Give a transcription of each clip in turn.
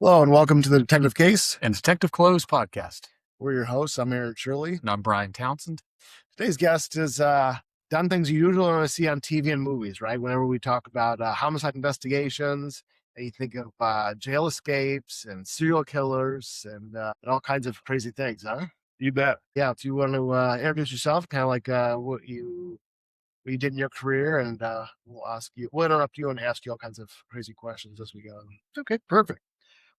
Hello and welcome to the Detective Case and Detective Close podcast. We're your hosts. I'm Eric Shirley. And I'm Brian Townsend. Today's guest has done things you usually only see on TV and movies, right? Whenever we talk about homicide investigations, and you think of jail escapes and serial killers and all kinds of crazy things, huh? You bet. Yeah, if you want to introduce yourself, kind of like what you did in your career, and we'll interrupt you and ask you all kinds of crazy questions as we go. Okay, perfect.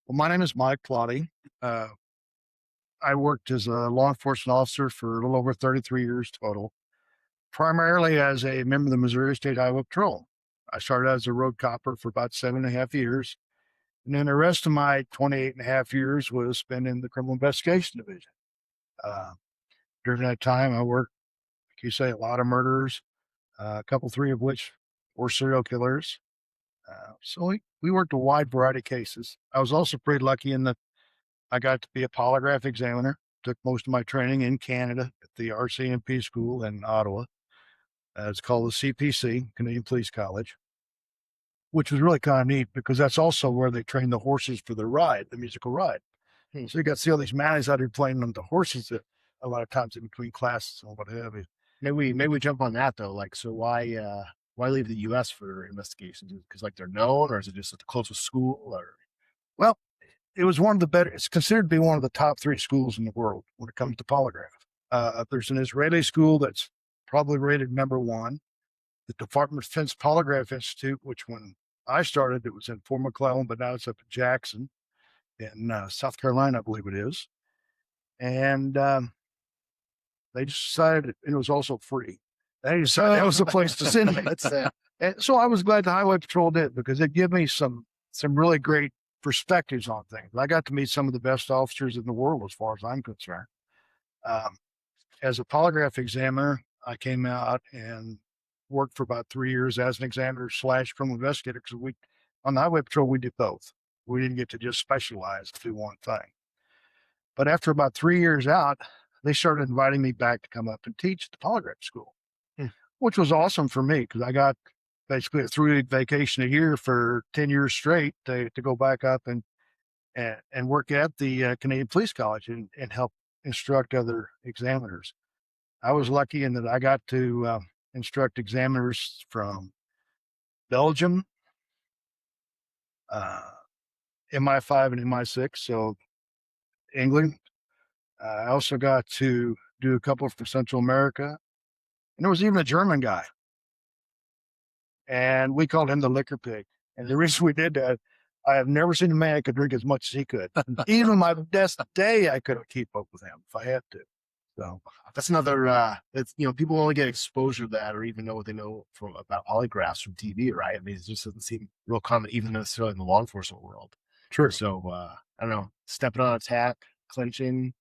Well, my name is Mike Platte. I worked as a law enforcement officer for a little over 33 years total, primarily as a member of the Missouri State Highway Patrol. I started as a road copper for about 7.5 years. And then the rest of my 28.5 years was spent in the Criminal Investigation Division. During that time, I worked, like you say, a lot of murders, three of which were serial killers. So we worked a wide variety of cases. I was also pretty lucky in that I got to be a polygraph examiner. Took most of my training in Canada at the RCMP school in Ottawa. It's called the CPC, Canadian Police College, which was really kind of neat because that's also where they train the horses for the ride, the musical ride. So you got to see all these manners out here playing on the horses a lot of times in between classes and what have you. Maybe we jump on that though. Like, so why leave the U.S. for investigations? Because like they're known, or is it just at the closest school? Or well, it was one of the better. It's considered to be one of the top 3 schools in the world when it comes to polygraph. There's an Israeli school that's probably rated number 1. The Department of Defense Polygraph Institute, which when I started, it was in Fort McClellan, but now it's up in Jackson in South Carolina, I believe it is. And they just decided it was also free. They decided that was the place to send me. And so I was glad the Highway Patrol did, because it gave me some really great perspectives on things. I got to meet some of the best officers in the world as far as I'm concerned. As a polygraph examiner, I came out and worked for about 3 years as an examiner / criminal investigator, because on the Highway Patrol, we did both. We didn't get to just specialize to do one thing. But after about 3 years out, they started inviting me back to come up and teach at the polygraph school, which was awesome for me because I got basically a 3-week vacation a year for 10 years straight to go back up and work at the Canadian Police College and help instruct other examiners. I was lucky in that I got to instruct examiners from Belgium, MI5 and MI6, so England. I also got to do a couple from Central America. And there was even a German guy. And we called him the liquor pig. And the reason we did that, I have never seen a man that could drink as much as he could. Even my best day, I couldn't keep up with him if I had to. So that's another, people only get exposure to that or even know what they know about polygraphs from TV, right? I mean, it just doesn't seem real common, even necessarily in the law enforcement world. True. So, I don't know, stepping on a tack, clinching.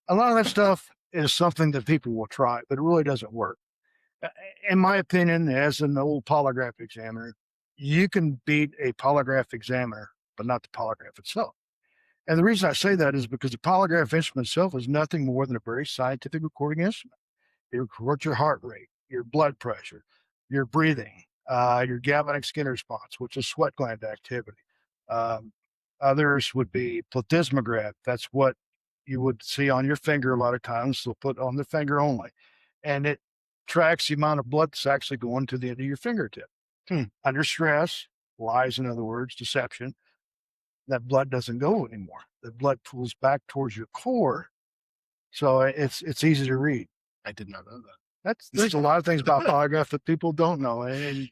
A lot of that stuff is something that people will try, but it really doesn't work. In my opinion, as an old polygraph examiner, you can beat a polygraph examiner, but not the polygraph itself. And the reason I say that is because the polygraph instrument itself is nothing more than a very scientific recording instrument. It records your heart rate, your blood pressure, your breathing, your galvanic skin response, which is sweat gland activity. Others would be plethysmograph. That's what you would see on your finger a lot of times. They'll put on the finger only. And it tracks the amount of blood that's actually going to the end of your fingertip. Under stress, lies, in other words, deception, that blood doesn't go anymore. The blood pulls back towards your core. So it's easy to read. I did not know that. There's a lot of things about polygraph that people don't know. And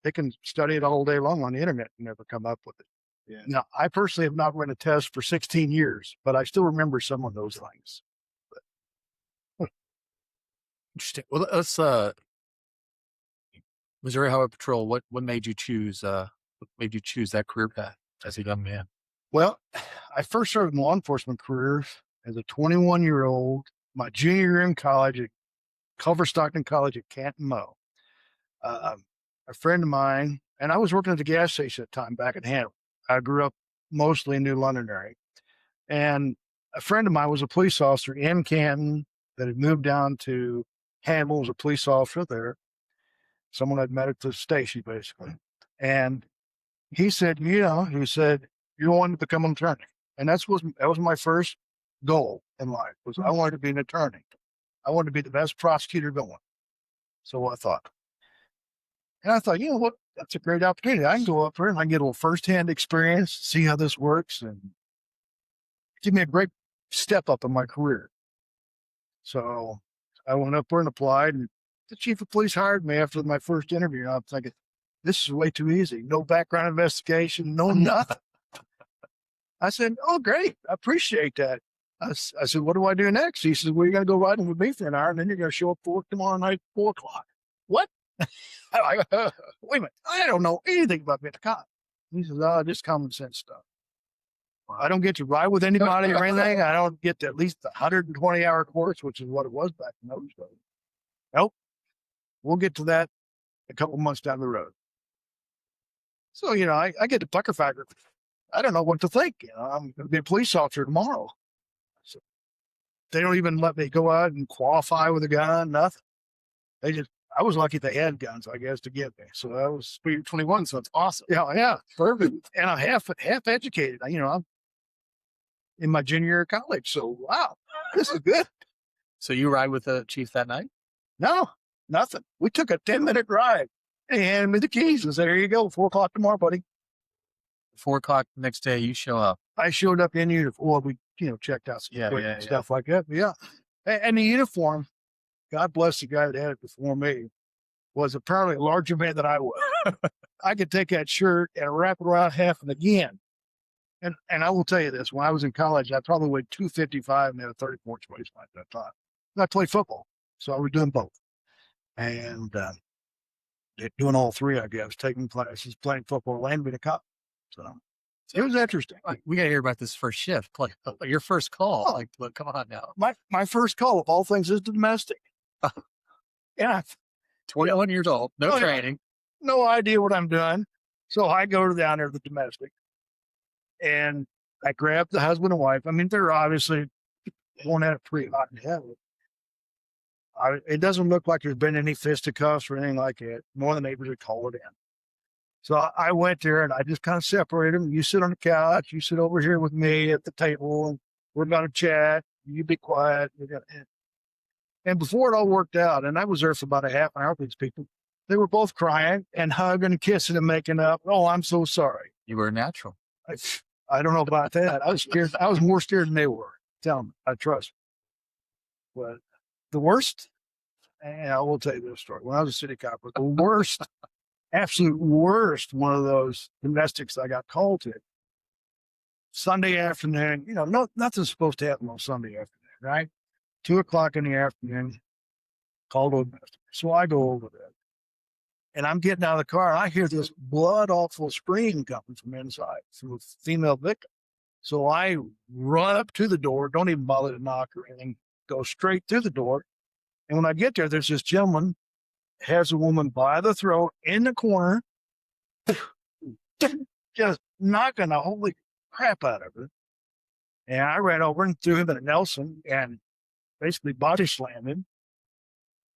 they can study it all day long on the internet and never come up with it. Yeah. Now, I personally have not run a test for 16 years, but I still remember some of those things. Interesting. Well, let's Missouri Highway Patrol. What made you choose that career path as a young man? Well, I first started in law enforcement career as a 21-year-old, my junior year in college at Culver Stockton College at Canton, Mo. A friend of mine, and I was working at the gas station at the time back in Hanover. I grew up mostly in New London area. And a friend of mine was a police officer in Canton that had moved down to Hannibal as a police officer there. Someone I'd met at the station, basically. And he said, You want to become an attorney. And that was my first goal in life, was I wanted to be an attorney. I wanted to be the best prosecutor going. So I thought. And I thought, you know what? That's a great opportunity. I can go up there and I can get a little firsthand experience, see how this works, and give me a great step up in my career. So I went up there and applied, and the chief of police hired me after my first interview. And I'm thinking, this is way too easy. No background investigation, no nothing. I said, oh, great. I appreciate that. I said, what do I do next? He says, well, you're going to go riding with me for an hour, and then you're going to show up for work tomorrow night at 4 o'clock. What? I'm like, wait a minute. I don't know anything about being a cop. He says, oh, just common sense stuff. I don't get to ride with anybody or anything. I don't get to at least the 120-hour course, which is what it was back in those days. Nope. We'll get to that a couple months down the road. So, you know, I get to pucker factor. I don't know what to think. You know, I'm going to be a police officer tomorrow. So they don't even let me go out and qualify with a gun, nothing. I was lucky they had guns, I guess, to get me. So I was speed 21, so it's awesome. Yeah, perfect. And I'm half educated. You know, I'm in my junior year of college. So wow, this is good. So you ride with the chief that night? No, nothing. We took a 10-minute drive. He handed me the keys and said, here you go, 4 o'clock tomorrow, buddy. 4 o'clock the next day, you show up. I showed up in uniform. Well, we, checked out some equipment and stuff like that. But yeah. And the uniform, God bless the guy that had it before me, was apparently a larger man than I was. I could take that shirt and wrap it around half and again. And I will tell you this, when I was in college, I probably weighed 255 and had a 34 waistline at that time. And I played football, so I was doing both. And doing all three, I guess, taking classes, playing football, and being a cop. So it was interesting. We got to hear about this first shift, like your first call. Like, look, come on now. My first call of all things is domestic. Yeah. 21 years old, no training. No idea what I'm doing. So I go down there to the domestic and I grab the husband and wife. I mean, they're obviously going at it pretty hot and heavy. It doesn't look like there's been any fisticuffs or anything like that. More than neighbors would call it in. So I went there and I just kind of separated them. You sit on the couch, you sit over here with me at the table, and we're going to chat. You be quiet. And before it all worked out, and I was there for about a half an hour with these people, they were both crying and hugging and kissing and making up. Oh, I'm so sorry. You were natural. I don't know about that. I was scared. I was more scared than they were. Tell them, I trust. But the worst, and I will tell you this story. When I was a city cop, the worst, absolute worst one of those domestics I got called to. Sunday afternoon, nothing's supposed to happen on Sunday afternoon, right? 2 o'clock in the afternoon, called a domestic. So I go over there. And I'm getting out of the car, and I hear this blood-awful scream coming from inside, from a female victim. So I run up to the door, don't even bother to knock or anything, go straight through the door. And when I get there, there's this gentleman, has a woman by the throat in the corner, just knocking the holy crap out of her. And I ran over and threw him in a Nelson and basically body slammed him.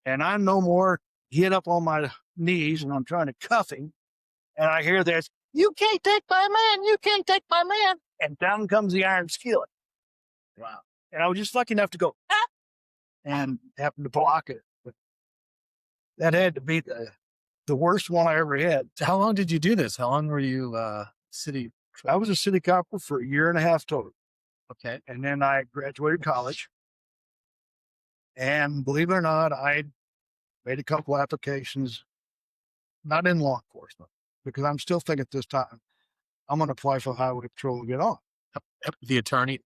And I no more get up on my knees and I'm trying to cuff him. And I hear this, you can't take my man, you can't take my man. And down comes the iron skillet. Wow. And I was just lucky enough to go, and happened to block it. But that had to be the worst one I ever had. So how long did you do this? How long were you city? I was a city cop for a year and a half total. Okay. And then I graduated college. And believe it or not, I made a couple applications, not in law enforcement, because I'm still thinking at this time, I'm going to apply for highway patrol and get on. The attorney?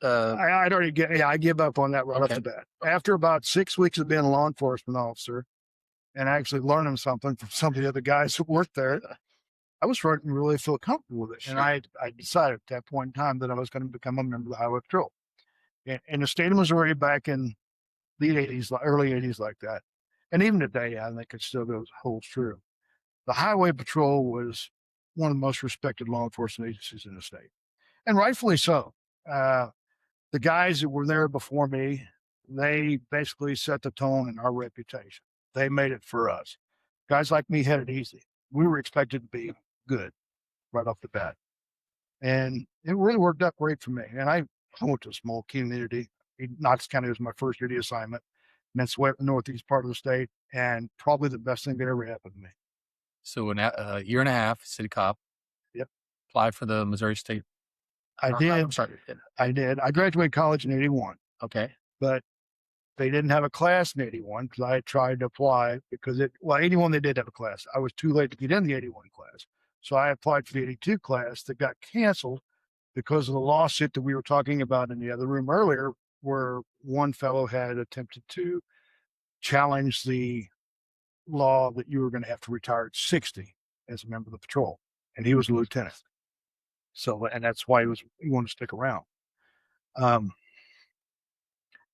I'd already I give up on that right off the bat. After about 6 weeks of being a law enforcement officer and actually learning something from some of the other guys who worked there, I was starting to really feel comfortable with it. Sure. And I decided at that point in time that I was going to become a member of the highway patrol. In the state of Missouri back in the 80s, early 80s like that. And even today, I think it still holds true. The highway patrol was one of the most respected law enforcement agencies in the state. And rightfully so. The guys that were there before me, they basically set the tone in our reputation. They made it for us. Guys like me had it easy. We were expected to be good right off the bat. And it really worked out great for me. And I went to a small community. Knox County was my first duty assignment. And that's way up the northeast part of the state. And probably the best thing that ever happened to me. So in a year and a half, city cop. Yep. Applied for the Missouri State. I did. I'm sorry. I did. I graduated college in 81, Okay. but they didn't have a class in 81 because I had tried to apply because 81, they did have a class. I was too late to get in the 81 class. So I applied for the 82 class that got canceled because of the lawsuit that we were talking about in the other room earlier, where one fellow had attempted to challenge the law that you were going to have to retire at 60 as a member of the patrol. And he was a lieutenant. So, and that's why he wanted to stick around.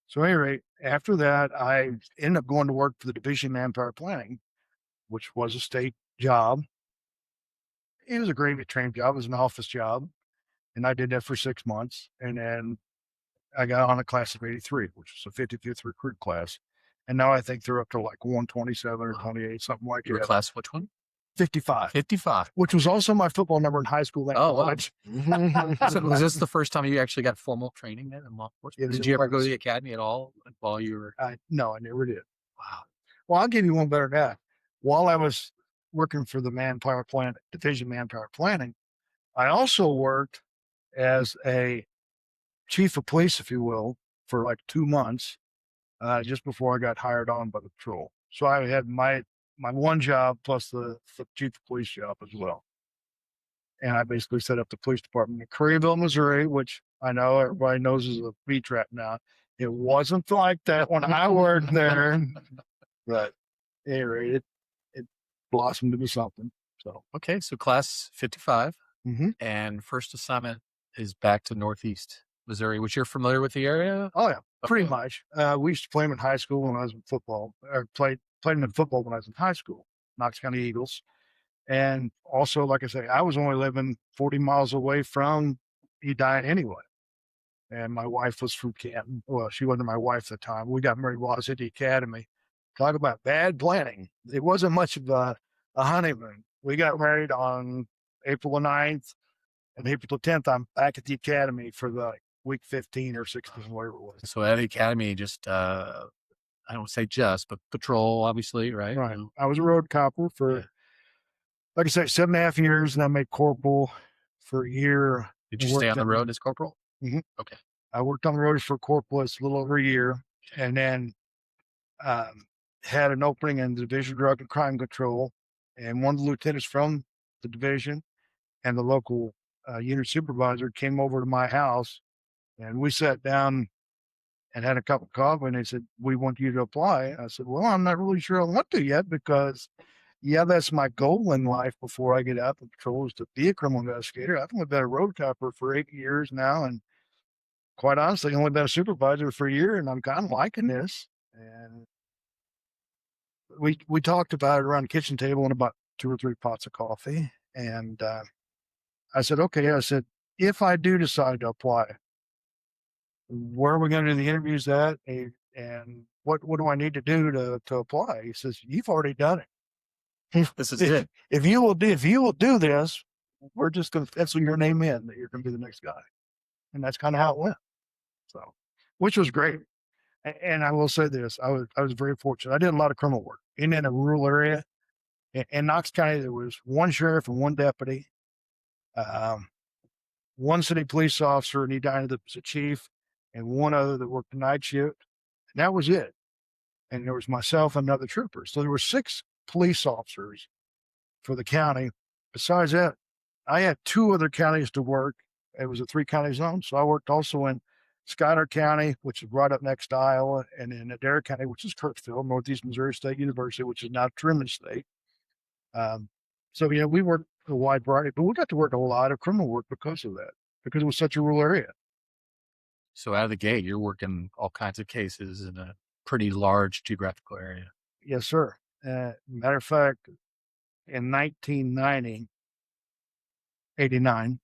So at any rate, after that, I ended up going to work for the Division of Manpower Planning, which was a state job. It was a gravy train job. It was an office job. And I did that for 6 months. And then I got on a class of 83, which is a 55th recruit class. And now I think they're up to like 127 or 28, something like Your that. class, which one? 55. 55. Which was also my football number in high school and college. So was this the first time you actually got formal training then in law enforcement? Did you ever go to the academy at all while you were? No, I never did. Wow. Well, I'll give you one better than that. While I was working for the Manpower Plant, Division of Manpower Planning, I also worked as a chief of police, if you will, for like 2 months, just before I got hired on by the patrol. So I had my one job plus the chief of police job as well. And I basically set up the police department in Curryville, Missouri, which I know everybody knows is a beach trap now. It wasn't like that when I worked there, but anyway, it blossomed into something. So Okay, so class 55, Mhm. and first assignment is back to Northeast Missouri, which you're familiar with the area? Oh yeah, pretty Okay. much. We used to play them in high school when I was in football. Or played them in football when I was in high school, Knox County Eagles. And also, like I say, I was only living 40 miles away from Edina anyway. And my wife was from Canton. Well, she wasn't my wife at the time. We got married while I was at the academy. Talk about bad planning. It wasn't much of a honeymoon. We got married on April the 9th, and April the 10th, I'm back at the academy for the week 15 or 16, whatever it was. So at the academy, just, I don't say just, but patrol, obviously, right? Right. I was a road copper for, like I say, 7.5 years, and I made corporal for a year. Did you stay on the road as corporal? Mhm. Okay. I worked on the road for corporal a little over a year, and then had an opening in the Division of Drug and Crime Control, and one of the lieutenants from the division and the local unit supervisor came over to my house, and we sat down and had a cup of coffee, and they said, "We want you to apply." I said, "Well, I'm not really sure I want to yet because, yeah, that's my goal in life before I get out the patrol is to be a criminal investigator. I've only been a road copper for 8 years now, and quite honestly, only been a supervisor for a year, and I'm kind of liking this." And we talked about it around the kitchen table and about 2 or 3 pots of coffee. And I said, "Okay," I said, "if I do decide to apply, where are we going to do the interviews at? And what do I need to do to apply?" He says, "You've already done it. This is it. If you will do this, we're just going to pencil your name in that you're going to be the next guy." And that's kind of how it went. So, which was great. And I will say this, I was very fortunate. I did a lot of criminal work in a rural area. In Knox County, there was one sheriff and one deputy, one city police officer, and he died that was a chief, and one other that worked the night shift. And that was it. And there was myself and another trooper. So there were 6 police officers for the county. Besides that, I had 2 other counties to work. It was a 3-county zone. So I worked also in Schuyler County, which is right up next to Iowa, and in Adair County, which is Kirksville, Northeast Missouri State University, which is now Truman State. So, we worked a wide variety, but we got to work a lot of criminal work because of that, because it was such a rural area. So out of the gate, you're working all kinds of cases in a pretty large geographical area. Yes, sir. Matter of fact, in 1990, 89,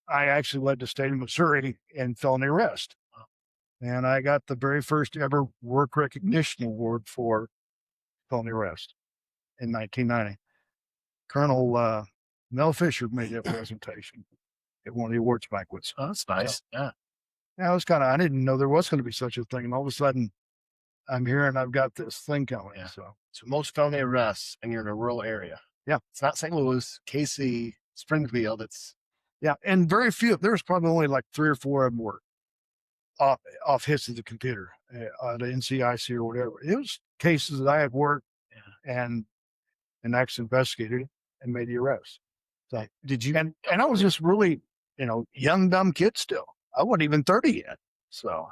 I actually led the state of Missouri in felony arrest. And I got the very first ever work recognition award for felony arrest in 1990. Colonel Mel Fisher made that presentation at one of the awards banquets. Oh, that's nice. Yeah. Yeah, it was I didn't know there was going to be such a thing. And all of a sudden, I'm hearing I've got this thing coming. Yeah. So most felony arrests, and you're in a rural area. Yeah. It's not St. Louis, KC, Springfield. It's and very few. There was probably only like 3 or 4 of them were off hits of the computer, the NCIC or whatever. It was cases that I had worked and actually investigated and made the arrest. So Did you? and I was just really, young, dumb kid still. I wasn't even 30 yet. So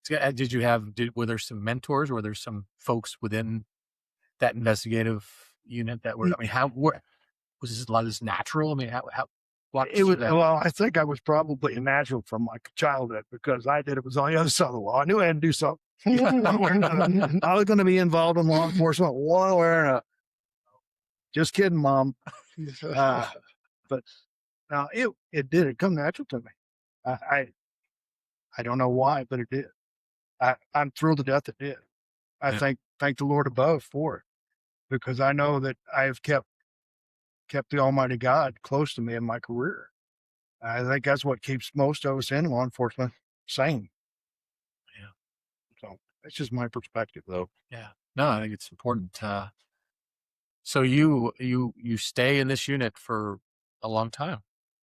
Did you have? Were there some mentors? Were there some folks within that investigative unit that were? I mean, was this a lot of this natural? I mean, how it was? Well, I think I was probably a natural from my childhood because it was on the other side of the law. I knew I had to do something. I was going to be involved in law enforcement one way or another. Just kidding, Mom. But now it did. It come natural to me. I don't know why, but it did. I'm thrilled to death it did. I thank the Lord above for it, because I know that I've kept the Almighty God close to me in my career. I think that's what keeps most of us in law enforcement sane. Yeah. So that's just my perspective, though. Yeah. No, I think it's important. So you stay in this unit for a long time.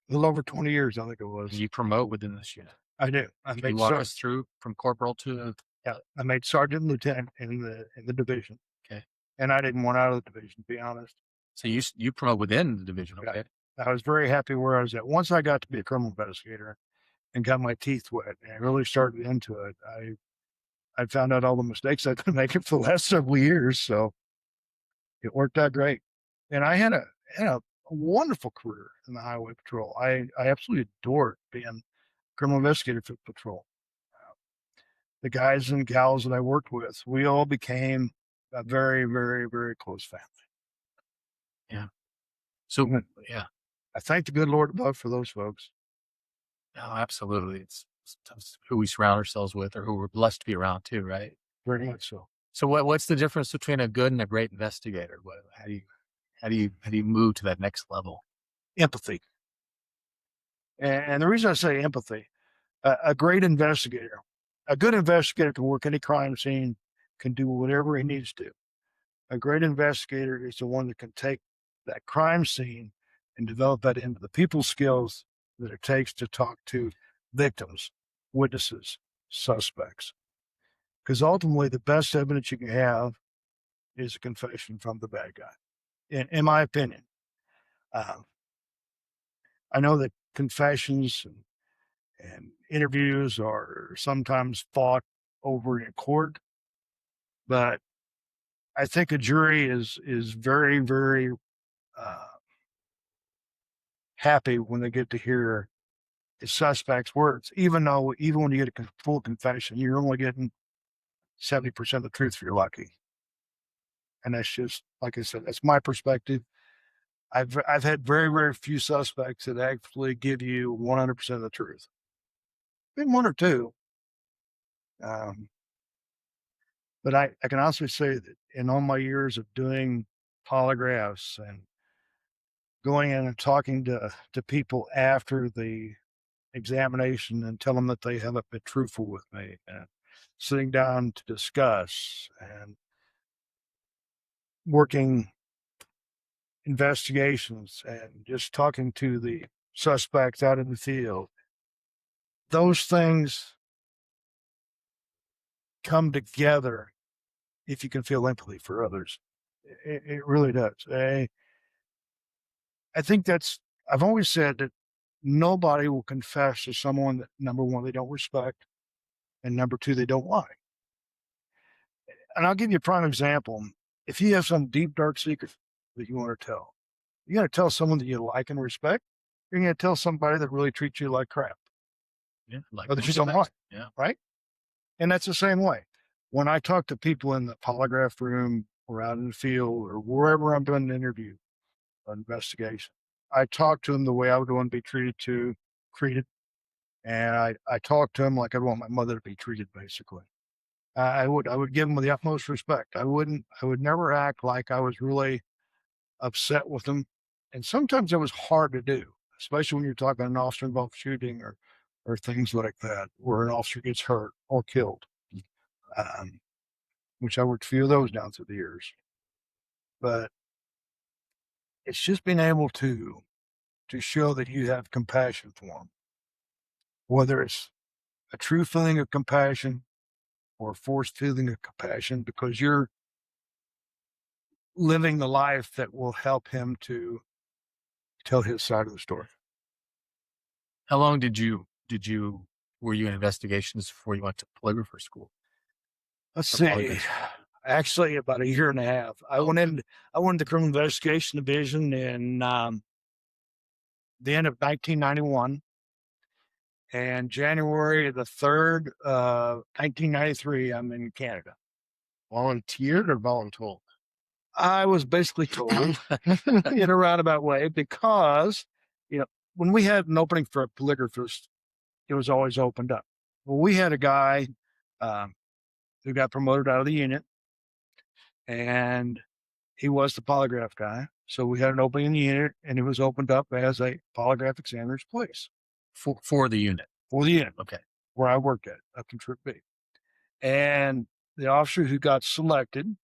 A little over 20 years, I think it was. You promote within this unit. I do. Can you walk us through from corporal to? Yeah, I made sergeant and lieutenant in the division. Okay. And I didn't want out of the division, to be honest. So you promote within the division. Okay. I was very happy where I was at. Once I got to be a criminal investigator and got my teeth wet and I really started into it, I found out all the mistakes I've been making for the last several years. So it worked out great. And I had a wonderful career in the highway patrol. I absolutely adored being criminal investigator for the patrol. The guys and gals that I worked with, we all became a very, very, very close family. Yeah. So, yeah. I thank the good Lord above for those folks. Oh, absolutely. It's who we surround ourselves with, or who we're blessed to be around too, right? Very much so. So what's the difference between a good and a great investigator? How do you move to that next level? Empathy. And the reason I say empathy, a great investigator, a good investigator can work any crime scene, can do whatever he needs to. A great investigator is the one that can take that crime scene and develop that into the people skills that it takes to talk to victims, witnesses, suspects. Because ultimately, the best evidence you can have is a confession from the bad guy, in my opinion. I know that confessions and interviews are sometimes fought over in court, but I think a jury is very, very happy when they get to hear the suspect's words, even when you get a full confession, you're only getting 70% of the truth if you're lucky. And that's just, like I said, that's my perspective. I've had very, very few suspects that actually give you 100% of the truth. Been one or two. But I can honestly say that in all my years of doing polygraphs and going in and talking to people after the examination and tell them that they haven't been truthful with me, and sitting down to discuss and working investigations and just talking to the suspects out in the field, those things come together if you can feel empathy for others. It really does. I think I've always said that nobody will confess to someone that, number one, they don't respect, and number two, they don't like. And I'll give you a prime example. If you have some deep, dark secret that you want to tell, you got to tell someone that you like and respect. You're going to tell somebody that really treats you like crap. Yeah, like or that you don't like. Yeah. Right? And that's the same way. When I talk to people in the polygraph room or out in the field or wherever I'm doing an interview, an investigation, I talk to them the way I would want to be treated. And I talk to them like I'd want my mother to be treated, basically. I would give them the utmost respect. I would never act like I was really upset with them And sometimes that was hard to do, especially when you're talking an officer involved shooting or things like that, where an officer gets hurt or killed. Which I worked a few of those down through the years. But it's just being able to show that you have compassion for them, whether it's a true feeling of compassion or a forced feeling of compassion, because you're living the life that will help him to tell his side of the story. How long were you in investigations before you went to polygrapher school? Let's see. Actually, about a year and a half. I went into the criminal investigation division in the end of 1991, and January the 3rd, 1993, I'm in Canada. Volunteered or voluntold? I was basically told in a roundabout way, because, when we had an opening for a polygraphist, it was always opened up. Well, we had a guy who got promoted out of the unit, and he was the polygraph guy. So we had an opening in the unit, and it was opened up as a polygraph examiner's place. For the unit? For the unit. Okay. Where I worked up in Troop B. And the officer who got selected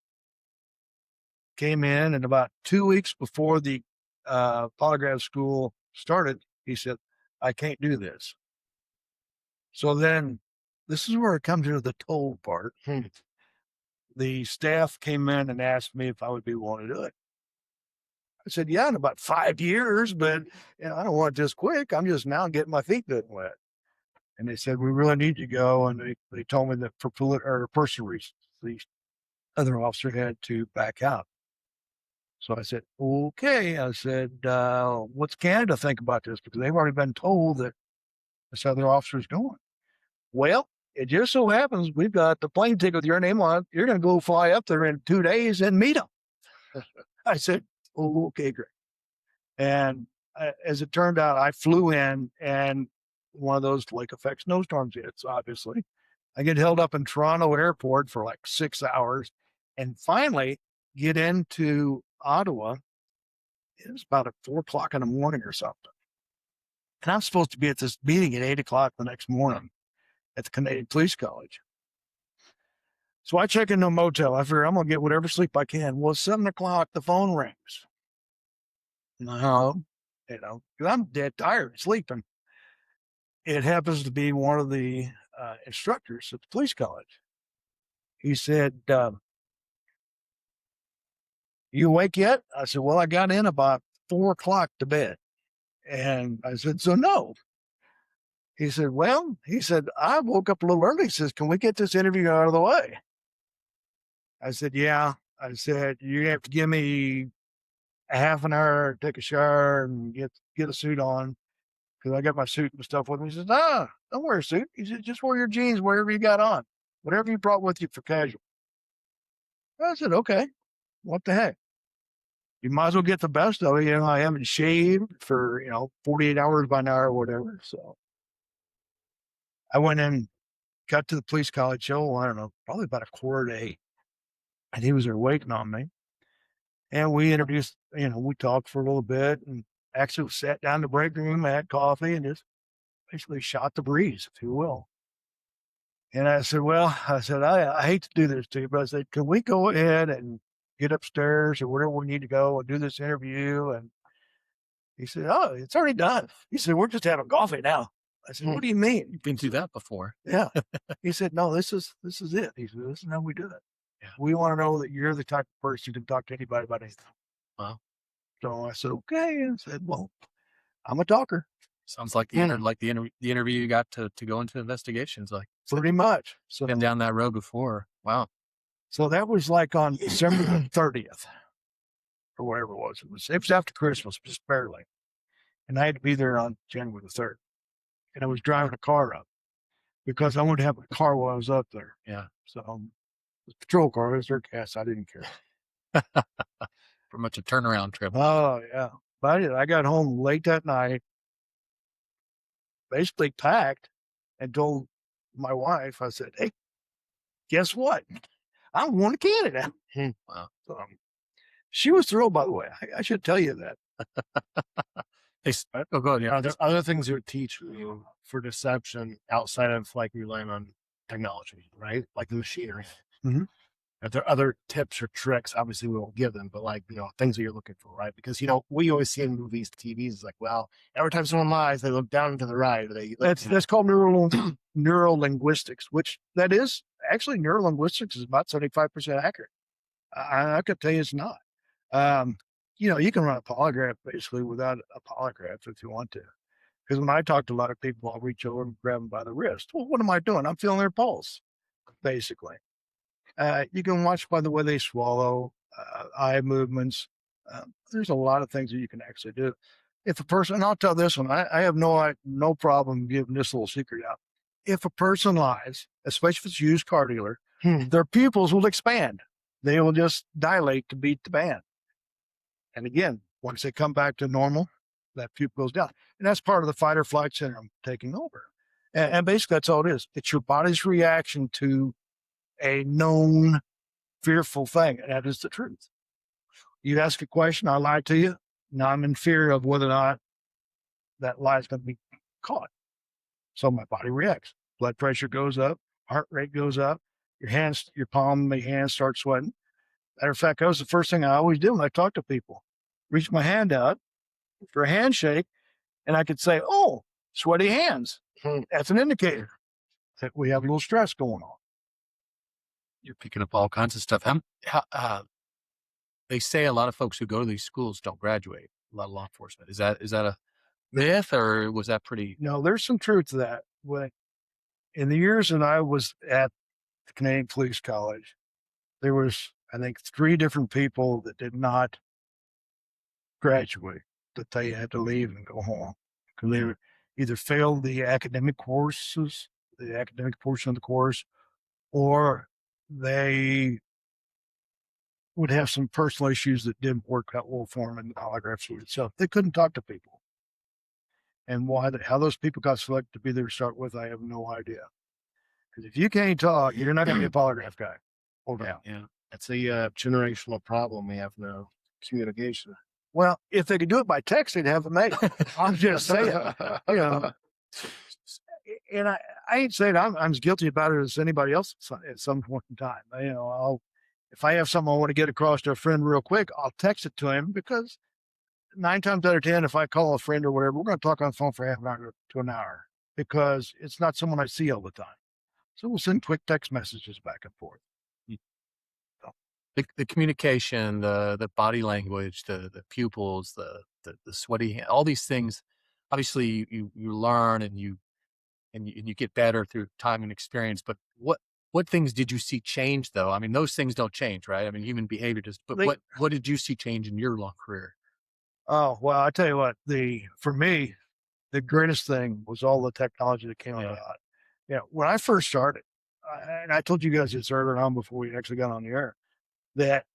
came in, and about 2 weeks before the polygraph school started, he said, "I can't do this." So then, this is where it comes into the toll part. The staff came in and asked me if I would be willing to do it. I said, yeah, in about 5 years, but I don't want it just quick. I'm just now getting my feet wet. And they said, we really need to go. And they told me that for personal reasons, the other officer had to back out. So I said, okay. I said, what's Canada think about this? Because they've already been told that this other officer is going. Well, it just so happens we've got the plane ticket with your name on it. You're going to go fly up there in 2 days and meet them. I said, oh, okay, great. And as it turned out, I flew in, and one of those lake effect snowstorms hits, obviously. I get held up in Toronto airport for like 6 hours, and finally get into Ottawa. It was about at 4 o'clock in the morning or something. And I'm supposed to be at this meeting at 8 o'clock the next morning at the Canadian Police College. So I check into a motel. I figure I'm going to get whatever sleep I can. Well, 7 o'clock, the phone rings. No, because I'm dead tired, sleeping. It happens to be one of the instructors at the police college. He said, you awake yet? I said, well, I got in about 4 o'clock to bed. And I said, so no. He said, I woke up a little early. He says, can we get this interview out of the way? I said, yeah. I said, you have to give me a half an hour to take a shower and get a suit on, because I got my suit and stuff with me. He says, don't wear a suit. He said, just wear your jeans, whatever you got on, whatever you brought with you for casual. I said, okay, what the heck? You might as well get the best of it. I haven't shaved for, 48 hours by now or whatever. So I went in, got to the police college show, I don't know, probably about 7:45. And he was there waiting on me. And we introduced, we talked for a little bit, and actually sat down in the break room, had coffee, and just basically shot the breeze, if you will. And I said, I hate to do this to you, but I said, can we go ahead and get upstairs or wherever we need to go and do this interview? And he said, oh, it's already done. He said, we're just having coffee now. I said, what do you mean? You've been through that before. Yeah. He said, no, this is it. He said, this is how we do it. Yeah. We want to know that you're the type of person who can talk to anybody about anything. Wow. So I said, okay. And I said, well, I'm a talker. Sounds like the interview you got to go into investigations, like pretty much. So been down that road before. Wow. So that was like on December the 30th or whatever it was. It was after Christmas, just barely. And I had to be there on January the 3rd. And I was driving a car up because I wanted to have a car while I was up there. Yeah. So it was a patrol car. It was their gas. I didn't care. Pretty much a turnaround trip. Oh, yeah. But I got home late that night, basically packed, and told my wife, I said, hey, guess what? I'm going to Canada. Wow. So, she was thrilled, by the way. I should tell you that. Oh, go ahead. Yeah. Are there other things you teach you for deception outside of like relying on technology, right? Like the machinery. Mhm. Are there other tips or tricks? Obviously, we won't give them, but like, things that you're looking for, right? Because, we always see in movies, TVs, it's like, well, every time someone lies, they look down and to the right. Or they look, That's called neural linguistics, which that is actually neural linguistics is about 75% accurate. I could tell you it's not. You can run a polygraph basically without a polygraph if you want to. Because when I talk to a lot of people, I'll reach over and grab them by the wrist. Well, what am I doing? I'm feeling their pulse, basically. You can watch by the way they swallow, eye movements. There's a lot of things that you can actually do. If a person, and I'll tell this one, I have no problem giving this little secret out. If a person lies, especially if it's a used car dealer, their pupils will expand. They will just dilate to beat the band. And again, once they come back to normal, that pupil goes down. And that's part of the fight or flight syndrome taking over. And basically, that's all it is. It's your body's reaction to a known fearful thing. And that is the truth. You ask a question, I lie to you. Now I'm in fear of whether or not that lie is going to be caught. So my body reacts. Blood pressure goes up, heart rate goes up, your palm of my hand starts sweating. Matter of fact, that was the first thing I always do when I talk to people. Reach my hand out for a handshake, and I could say, "Oh, sweaty hands." That's an indicator that we have a little stress going on. You're picking up all kinds of stuff. They say a lot of folks who go to these schools don't graduate. A lot of law enforcement. Is that a myth, or was that pretty? No, there's some truth to that. In the years that I was at the Canadian Police College, there was, I think, 3 different people that did not graduate, that they had to leave and go home because they either failed the academic courses, the academic portion of the course, or they would have some personal issues that didn't work out well for them in the polygraph suite itself. They couldn't talk to people. And how those people got selected to be there to start with, I have no idea. Because if you can't talk, you're not going to be a polygraph guy. Yeah. That's a generational problem. We have no communication. Well, if they could do it by text, they'd have it made. I'm just saying, and I ain't saying I'm as guilty about it as anybody else at some point in time. If I have something I want to get across to a friend real quick, I'll text it to him because 9 times out of 10, if I call a friend or whatever, we're going to talk on the phone for half an hour to an hour because it's not someone I see all the time. So we'll send quick text messages back and forth. The communication, the body language, the pupils, the sweaty, all these things. Obviously, you learn and you get better through time and experience. But what things did you see change though? I mean, those things don't change, right? I mean, human behavior does. But what did you see change in your long career? Oh well, I tell you what. For me, the greatest thing was all the technology that came about. Yeah, when I first started, and I told you guys this earlier on before we actually got on the air, that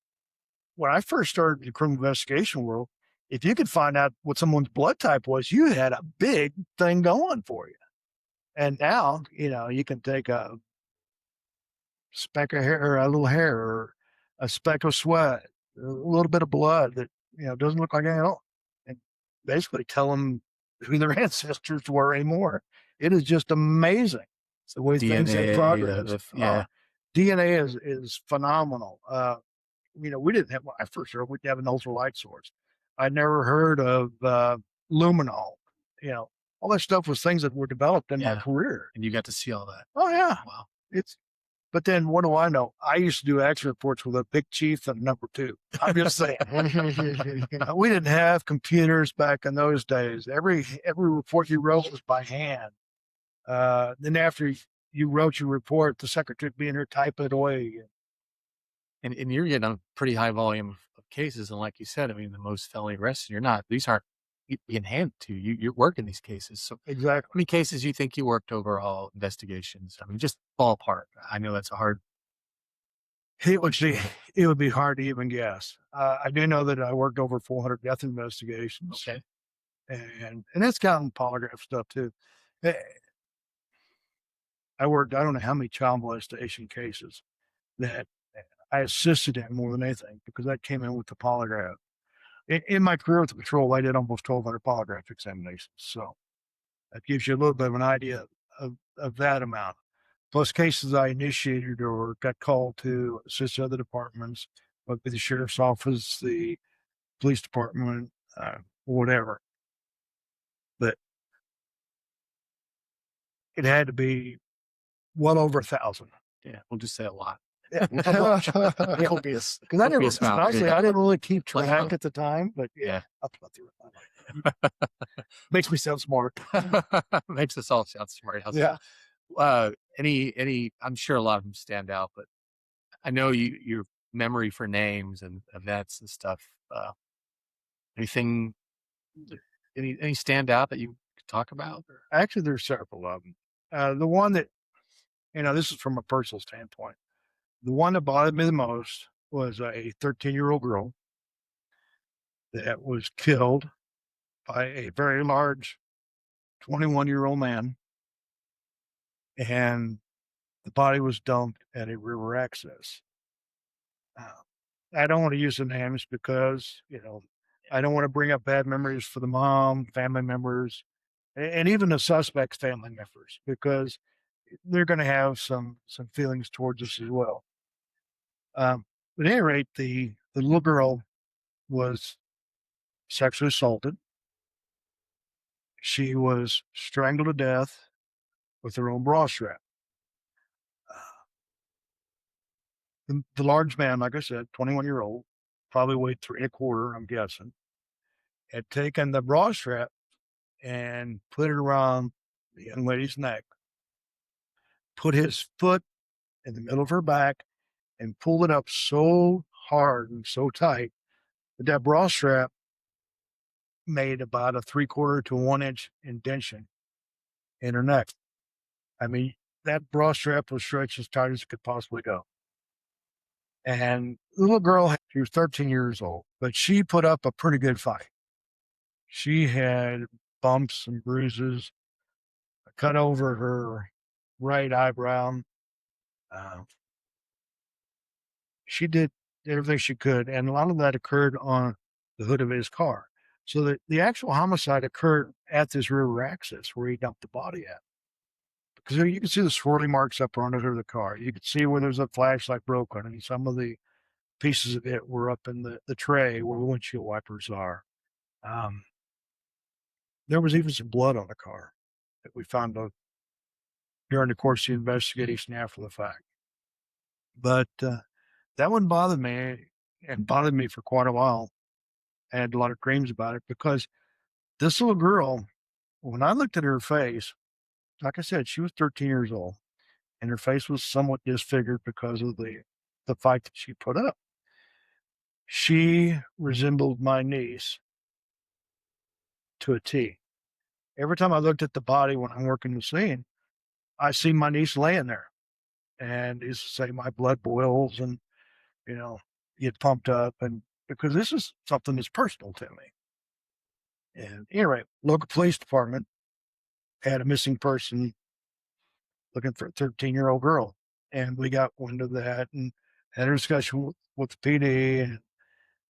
when I first started in the criminal investigation world, if you could find out what someone's blood type was, you had a big thing going for you. And now, you can take a speck of hair, or a little hair, or a speck of sweat, a little bit of blood that, doesn't look like anything at all, and basically tell them who their ancestors were anymore. It is just amazing the way things have progressed. DNA is phenomenal. We didn't have, when I first heard, we didn't have an ultralight source. I'd never heard of luminol. All that stuff was things that were developed in my career. And you got to see all that. Oh yeah. Wow. But then what do I know? I used to do accident reports with a big chief and number 2. I'm just saying. We didn't have computers back in those days. Every report you wrote was by hand. Then after you wrote your report, the secretary would be in there, type it away. And you're getting a pretty high volume of cases. And like you said, I mean, the most felony arrests, these aren't being handed to you. You're working these cases. So exactly. How many cases you think you worked overall investigations? I mean, just ballpark. I know that's a hard. It would be hard to even guess. I do know that I worked over 400 death investigations. Okay. And that's counting polygraph stuff too. I worked, I don't know how many child molestation cases that I assisted in more than anything because that came in with the polygraph. In my career with the patrol, I did almost 1,200 polygraph examinations. So that gives you a little bit of an idea of that amount. Plus cases I initiated or got called to assist other departments, whether it be the sheriff's office, the police department, whatever. But it had to be well over 1,000. Yeah, we'll just say a lot. Copious. Because I never, Copious amount, honestly, yeah. I didn't really keep track at the time, but Yeah. I'll put through it. Makes me sound smart. Makes us all sound smart. Yeah. Any, I'm sure a lot of them stand out, but I know your memory for names and events and stuff. Anything, any stand out that you could talk about? Or? Actually, there's several of them. The one that, this is from a personal standpoint. The one that bothered me the most was a 13-year-old girl that was killed by a very large 21-year-old man, and the body was dumped at a river access. I don't want to use the names because, I don't want to bring up bad memories for the mom, family members, and even the suspect's family members, because they're going to have some feelings towards us as well. At any rate, the little girl was sexually assaulted. She was strangled to death with her own bra strap. The large man, like I said, 21-year-old, probably weighed 3 1/4, I'm guessing, had taken the bra strap and put it around the young lady's neck, put his foot in the middle of her back, and pulled it up so hard and so tight that bra strap made about a 3/4 to 1 inch indentation in her neck. I mean, that bra strap was stretched as tight as it could possibly go. And the little girl, she was 13 years old, but she put up a pretty good fight. She had bumps and bruises, a cut over her right eyebrow. She did everything she could, and a lot of that occurred on the hood of his car. So the actual homicide occurred at this river access where he dumped the body at. Because you can see the swirly marks up on the hood of the car. You could see where there's a flashlight broken, and some of the pieces of it were up in the tray where the windshield wipers are. There was even some blood on the car that we found out during the course of the investigation after the fact. But that one bothered me, and bothered me for quite a while. I had a lot of dreams about it because this little girl, when I looked at her face, like I said, she was 13 years old, and her face was somewhat disfigured because of the fight that she put up. She resembled my niece to a T. Every time I looked at the body when I'm working the scene, I see my niece laying there. And it's say my blood boils and, get pumped up, and because this is something that's personal to me. And anyway, local police department had a missing person looking for a 13-year-old girl. And we got wind of that and had a discussion with the PD, and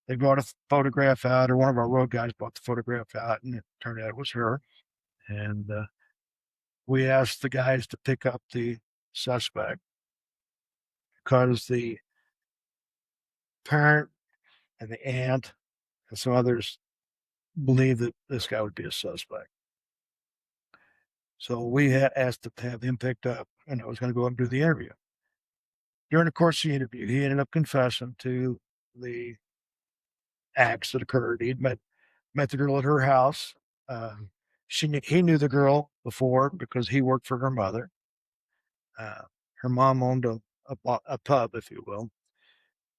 they brought a photograph out, or one of our road guys brought the photograph out, and it turned out it was her. And we asked the guys to pick up the suspect because the parent and the aunt and some others believed that this guy would be a suspect. So we had asked to have him picked up, and I was going to go and do the interview. During the course of the interview, he ended up confessing to the acts that occurred. He'd met the girl at her house. He knew the girl before because he worked for her mother. Her mom owned a pub, if you will,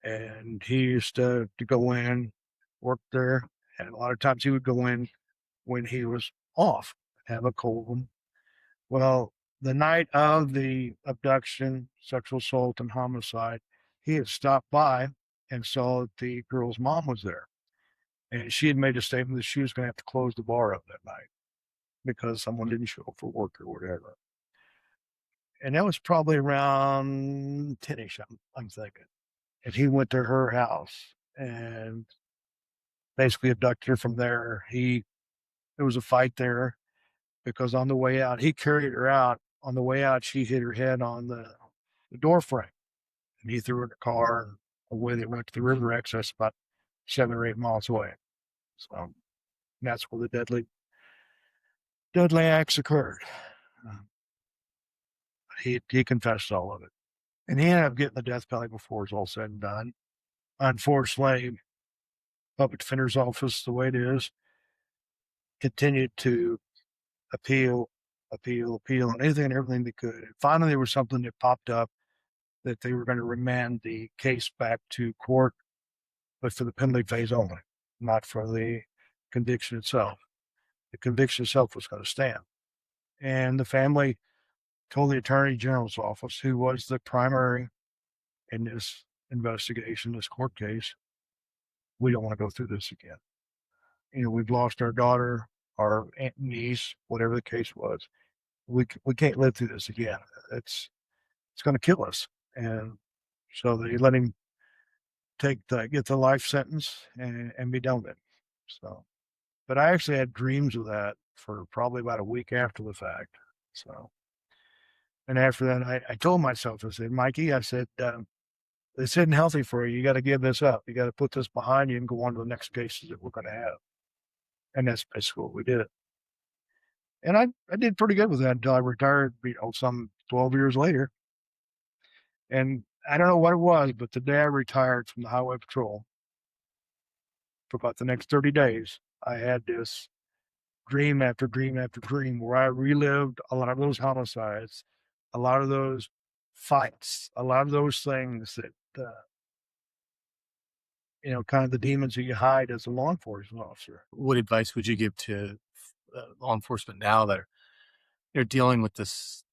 and he used to go in, work there, and a lot of times he would go in when he was off, have a cold one. Well, the night of the abduction, sexual assault, and homicide, he had stopped by and saw that the girl's mom was there. And she had made a statement that she was going to have to close the bar up that night because someone didn't show up for work or whatever. And that was probably around 10-ish, I'm thinking. And he went to her house and basically abducted her from there. There was a fight there because on the way out, he carried her out. On the way out, she hit her head on the door frame, and he threw her in the car and away they went to the river access about 7 or 8 miles away. So that's where the deadly acts occurred. He confessed all of it. And he ended up getting the death penalty before it was all said and done. Unfortunately, public defender's office, the way it is, continued to appeal, and anything and everything they could. And finally, there was something that popped up that they were going to remand the case back to court, but for the penalty phase only, not for the conviction itself. The conviction itself was going to stand. And the family told the Attorney General's office, who was the primary in this investigation, this court case, we don't want to go through this again. We've lost our daughter, our aunt, niece, whatever the case was. We can't live through this again. It's going to kill us. And so they let him get the life sentence and be done with it. So, but I actually had dreams of that for probably about a week after the fact. So, and after that, I told myself, I said, Mikey, I said, this isn't healthy for you. You got to give this up. You got to put this behind you and go on to the next cases that we're going to have. And that's basically what we did. And I did pretty good with that until I retired, some 12 years later. And I don't know what it was, but the day I retired from the Highway Patrol, for about the next 30 days, I had this dream after dream after dream where I relived a lot of those homicides, a lot of those fights, a lot of those things that, kind of the demons that you hide as a law enforcement officer. What advice would you give to law enforcement now that they're dealing with this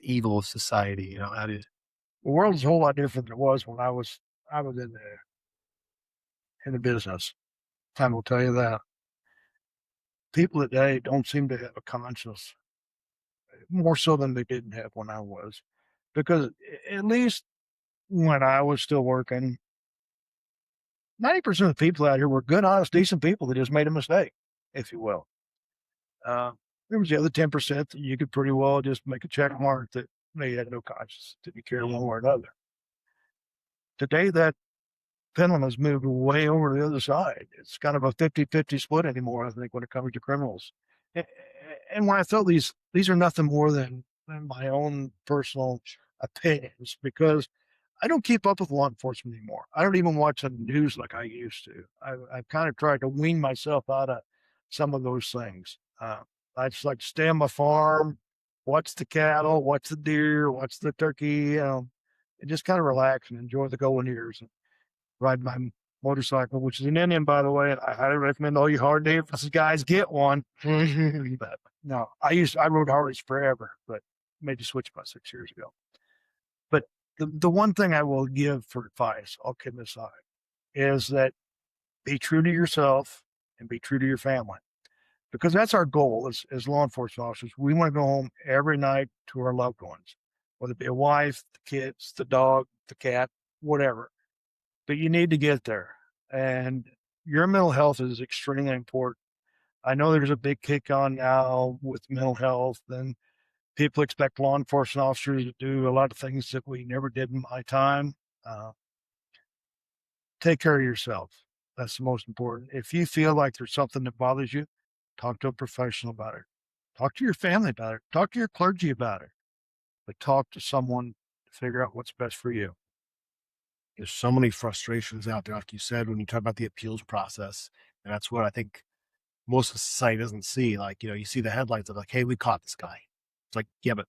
evil of society? How did the world is a whole lot different than it was when I was in the business. Time will tell you that. People today don't seem to have a conscience, more so than they didn't have when I was, because at least when I was still working, 90% of the people out here were good, honest, decent people that just made a mistake, if you will. There was the other 10% that you could pretty well just make a check mark that they had no conscience, didn't care one way or another. Today, that pendulum has moved way over to the other side. It's kind of a 50-50 split anymore, I think, when it comes to criminals. And when I thought these are nothing more than my own personal opinions, because I don't keep up with law enforcement anymore. I don't even watch the news like I used to. I've kind of tried to wean myself out of some of those things. I just like to stay on my farm, watch the cattle, watch the deer, watch the turkey, and just kind of relax and enjoy the golden years and ride my motorcycle, which is an Indian, by the way. And I highly recommend all you Harley guys get one. But no, I rode Harleys forever, but made the switch about 6 years ago. But the one thing I will give for advice, all kidding aside, is that be true to yourself and be true to your family. Because that's our goal as law enforcement officers. We want to go home every night to our loved ones, whether it be a wife, the kids, the dog, the cat, whatever. But you need to get there. And your mental health is extremely important. I know there's a big kick on now with mental health, and people expect law enforcement officers to do a lot of things that we never did in my time. Take care of yourself. That's the most important. If you feel like there's something that bothers you, talk to a professional about it. Talk to your family about it. Talk to your clergy about it. But talk to someone to figure out what's best for you. There's so many frustrations out there, like you said, when you talk about the appeals process. And that's what I think most of society doesn't see. Like, you see the headlines of like, hey, we caught this guy. It's like, yeah, but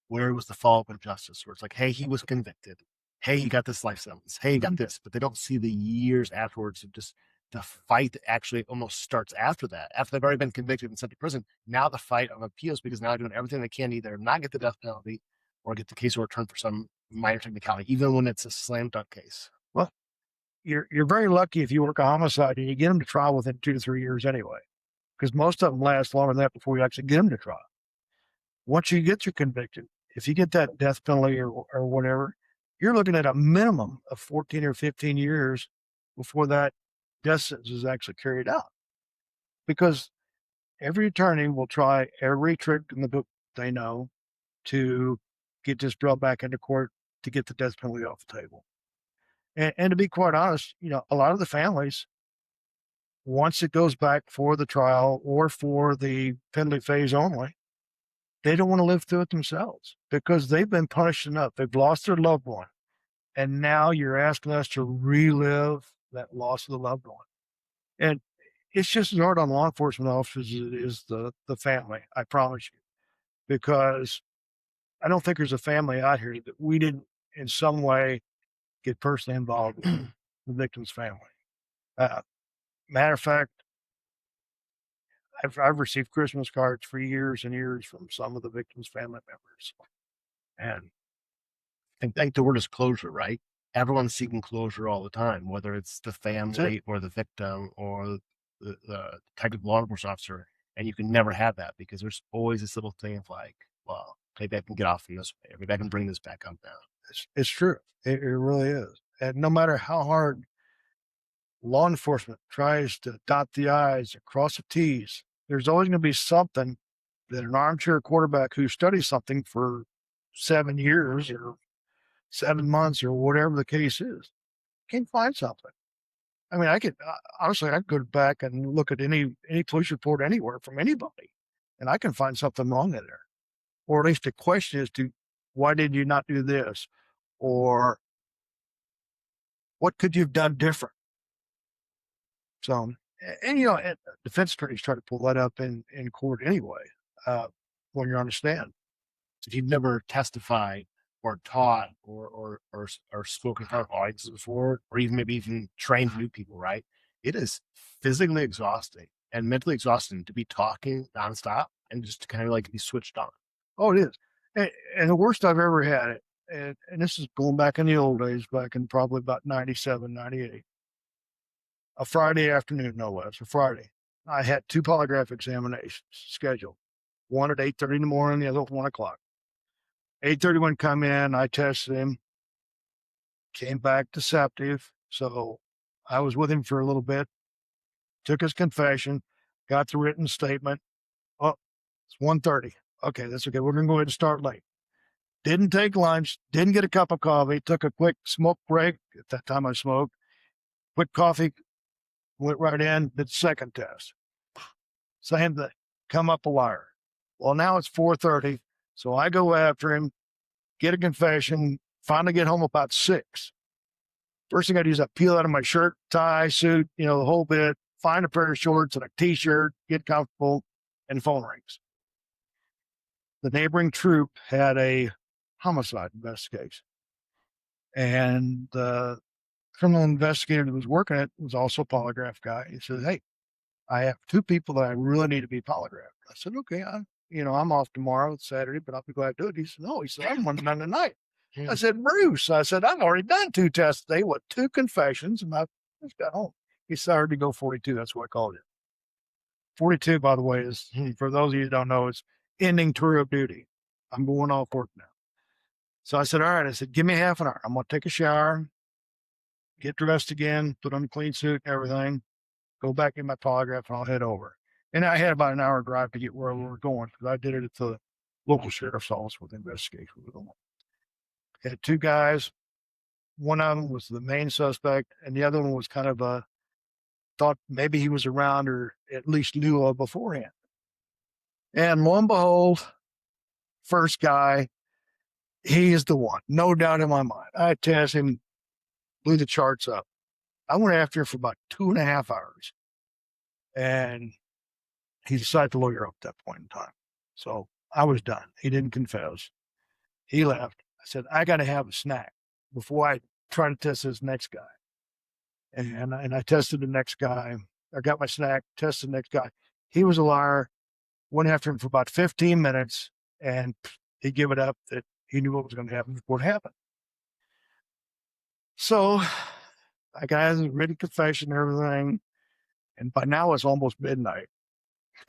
where was the follow-up of justice? Where it's like, hey, he was convicted. Hey, he got this life sentence. Hey, he got this. But they don't see the years afterwards of just the fight that actually almost starts after that. After they've already been convicted and sent to prison, now the fight of appeals, because now they're doing everything they can to either not get the death penalty or get the case overturned for some minor technicality, even when it's a slam dunk case. Well, you're very lucky if you work a homicide and you get them to trial within 2 to 3 years anyway, because most of them last longer than that before you actually get them to trial. Once you get your conviction, if you get that death penalty or whatever, you're looking at a minimum of 14 or 15 years before that death sentence is actually carried out. Because every attorney will try every trick in the book they know to get this brought back into court to get the death penalty off the table. And to be quite honest, a lot of the families, once it goes back for the trial or for the penalty phase only, they don't want to live through it themselves because they've been punished enough. They've lost their loved one. And now you're asking us to relive that loss of the loved one. And it's just as hard on law enforcement officers as it is the family, I promise you. Because I don't think there's a family out here that we didn't in some way get personally involved with the victim's family. Matter of fact, I've received Christmas cards for years and years from some of the victim's family members. And I think the word is closure, right? Everyone's seeking closure all the time, whether it's the family or the victim or the detective law enforcement officer. And you can never have that because there's always this little thing of like, well, maybe I can get off from this way. Or maybe I can bring this back up now. It's true. It really is. And no matter how hard law enforcement tries to dot the I's and cross the T's, there's always going to be something that an armchair quarterback who studies something for 7 years or 7 months or whatever the case is can find something. I mean, I could honestly, I could go back and look at any police report anywhere from anybody, and I can find something wrong in there, or at least a question as to why did you not do this, or what could you have done different? So, and defense attorneys try to pull that up in court anyway when you're on the stand. If you've never testified or taught or spoken in front of audiences before, or even trained new people, right? It is physically exhausting and mentally exhausting to be talking nonstop and just to kind of like be switched on. Oh, it is. And the worst I've ever had it, and this is going back in the old days, back in probably about 97, 98. A Friday afternoon, no less, a Friday. I had 2 polygraph examinations scheduled. One at 8:30 in the morning, the other at 1 o'clock. 8:31 come in, I tested him, came back deceptive. So I was with him for a little bit, took his confession, got the written statement. Oh, it's 1:30. Okay, that's okay. We're going to go ahead and start late. Didn't take lunch, didn't get a cup of coffee, took a quick smoke break. At that time I smoked. Quick coffee, went right in, did the second test. Same thing, come up a liar. Well, now it's 4:30, so I go after him, get a confession, finally get home about 6. First thing I do is I peel out of my shirt, tie, suit, the whole bit, find a pair of shorts and a T-shirt, get comfortable, and the phone rings. The neighboring troop had a homicide investigation. And the criminal investigator that was working it was also a polygraph guy. He said, "Hey, I have 2 people that I really need to be polygraphed." I said, "Okay, I'm off tomorrow, it's Saturday, but I'll be glad to do it." He said, "No," he said, "I'm running on tonight." I said, "Bruce," I said, "I've already done 2 tests today with 2 confessions, and I just got home." He said, "I heard you go 42. That's what I called it." 42, by the way, is, for those of you who don't know, is ending tour of duty. I'm going off work now. So I said, "All right." I said, "Give me half an hour. I'm going to take a shower, get dressed again, put on a clean suit and everything, go back in my polygraph, and I'll head over." And I had about an hour drive to get where we were going because I did it at the local sheriff's office with the investigation. Had 2 guys. One of them was the main suspect, and the other one was kind of thought maybe he was around or at least knew of beforehand. And lo and behold, first guy, he is the one, no doubt in my mind. I test him, blew the charts up. I went after him for about 2.5 hours, and he decided to lawyer up at that point in time. So I was done. He didn't confess. He left. I said, "I got to have a snack before I try to test this next guy." And I tested the next guy. I got my snack, tested the next guy. He was a liar. Went after him for about 15 minutes, and he gave it up that he knew what was going to happen before it happened. So I got his written confession and everything, and by now it's almost midnight.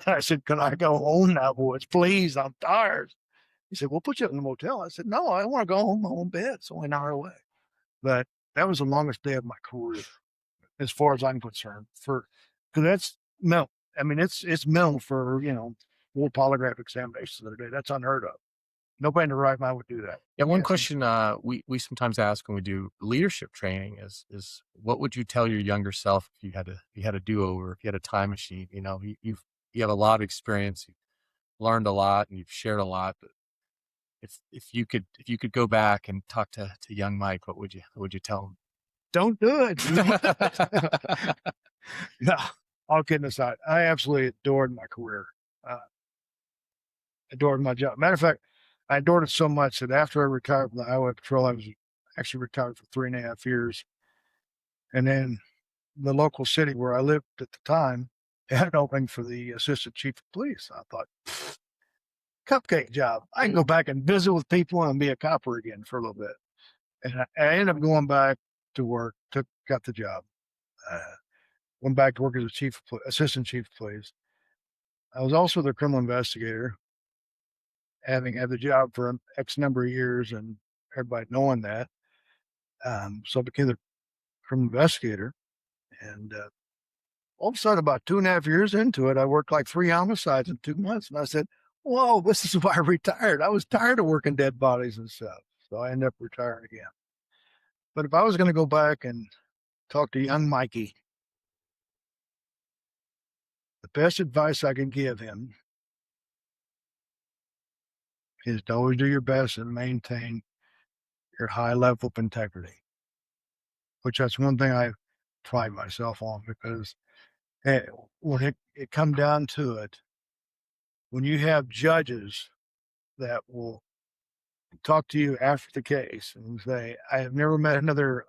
I said, "Can I go home now, boys? Please, I'm tired." He said, "We'll put you up in the motel." I said, "No, I want to go home, my own bed. It's only an hour away." But that was the longest day of my career. as far as I'm concerned, because that's mental. I mean, it's mental for, full polygraph examinations the other day. That's unheard of. Nobody in the right mind would do that. Yeah, one Yes. question we sometimes ask when we do leadership training is what would you tell your younger self if you had a do-over, if you had a time machine? You have a lot of experience, you've learned a lot, and you've shared a lot. But if you could go back and talk to young Mike, what would you tell Don't do it. him? No, all kidding aside, I absolutely adored my career. Adored my job. Matter of fact, I adored it so much that after I retired from the Highway Patrol, I was actually retired for 3.5 years. And then the local city where I lived at the time had an opening for the assistant chief of police. I thought, cupcake job. I can go back and visit with people and be a copper again for a little bit. And I ended up going back to work, got the job. Went back to work as a assistant chief of police. I was also the criminal investigator, having had the job for X number of years and everybody knowing that. So I became the criminal investigator. And all of a sudden, about 2.5 years into it, I worked like 3 homicides in 2 months. And I said, whoa, this is why I retired. I was tired of working dead bodies and stuff. So I ended up retiring again. But if I was going to go back and talk to young Mikey, the best advice I can give him is to always do your best and maintain your high level of integrity, which that's one thing I pride myself on, because when it come down to it, when you have judges that will talk to you after the case and say, I have never met another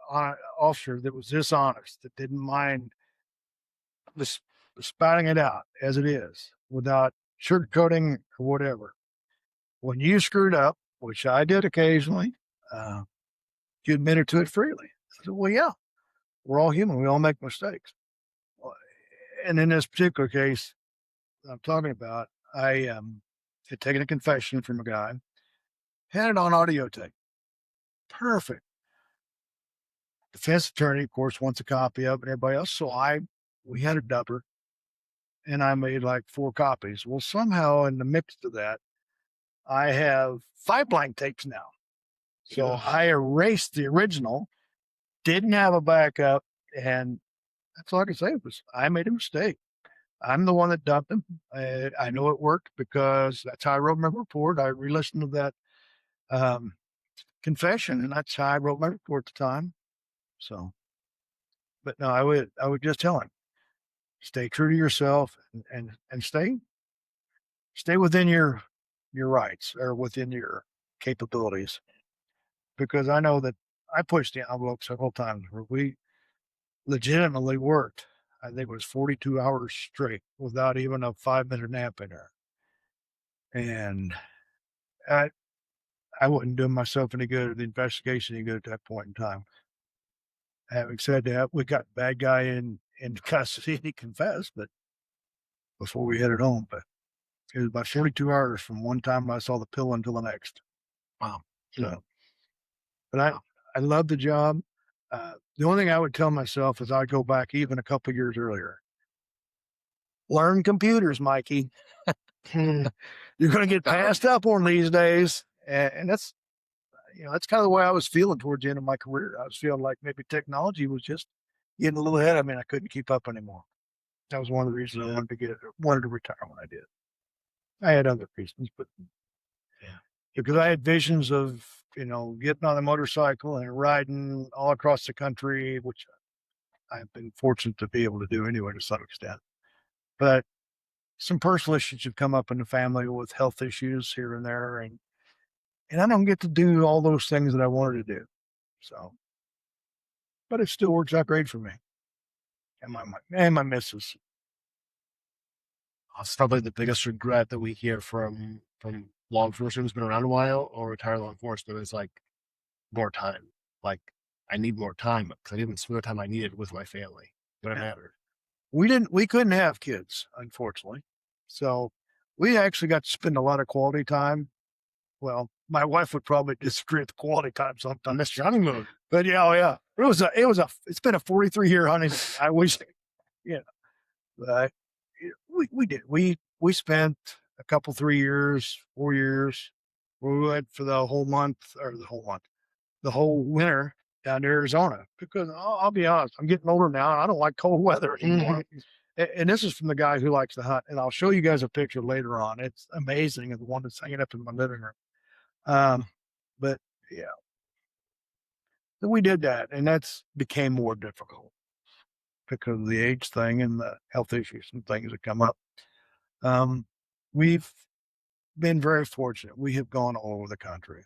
officer that was dishonest, that didn't mind just spouting it out as it is without sugarcoating or whatever. When you screwed up, which I did occasionally, you admitted to it freely. I said, well, yeah, we're all human. We all make mistakes. And in this particular case I'm talking about, I had taken a confession from a guy, had it on audio tape. Perfect. Defense attorney, of course, wants a copy of it, and everybody else. So we had a dubber, and I made like 4 copies. Well, somehow in the mix of that, I have 5 blank tapes now. So I erased the original, didn't have a backup, and that's all I can say was I made a mistake. I'm the one that dumped him. I know it worked because that's how I wrote my report. I re-listened to that confession, and that's how I wrote my report at the time. So, but no, I would just tell him, stay true to yourself and stay within your rights or within your capabilities, because I know that I pushed the envelope several times where we legitimately worked. I think it was 42 hours straight without even a 5-minute nap in there. And I wasn't doing myself any good or the investigation any good at that point in time. Having said that, we got the bad guy in custody and he confessed, but before we headed home. But it was about 42 hours from one time I saw the pill until the next. Wow. So, but I love the job. The only thing I would tell myself is I'd go back even a couple of years earlier. Learn computers, Mikey. You're going to get passed up on these days. And that's, that's kind of the way I was feeling towards the end of my career. I was feeling like maybe technology was just getting a little ahead of me and I couldn't keep up anymore. That was one of the reasons I wanted to retire when I did. I had other reasons, but because I had visions of, getting on a motorcycle and riding all across the country, which I've been fortunate to be able to do anyway to some extent. But some personal issues have come up in the family with health issues here and there, and I don't get to do all those things that I wanted to do. So, but it still works out great for me and my missus. It's probably the biggest regret that we hear from law enforcement who's been around a while or retired law enforcement is like more time. Like I need more time because I didn't spend the time I needed with my family when it mattered. We couldn't have kids, unfortunately. So we actually got to spend a lot of quality time. Well, my wife would probably disagree with the quality time sometimes. Missed your honeymoon. But yeah, oh yeah, it's been a 43-year honeymoon. I wish, you know, but we did. We spent a couple, 3 years, 4 years, where we went for the whole winter down to Arizona because I'll be honest, I'm getting older now. And I don't like cold weather anymore. And this is from the guy who likes to hunt. And I'll show you guys a picture later on. It's amazing. The one that's hanging up in my living room. But yeah, so we did that, and that's became more difficult because of the age thing and the health issues and things that come up. We've been very fortunate. We have gone all over the country,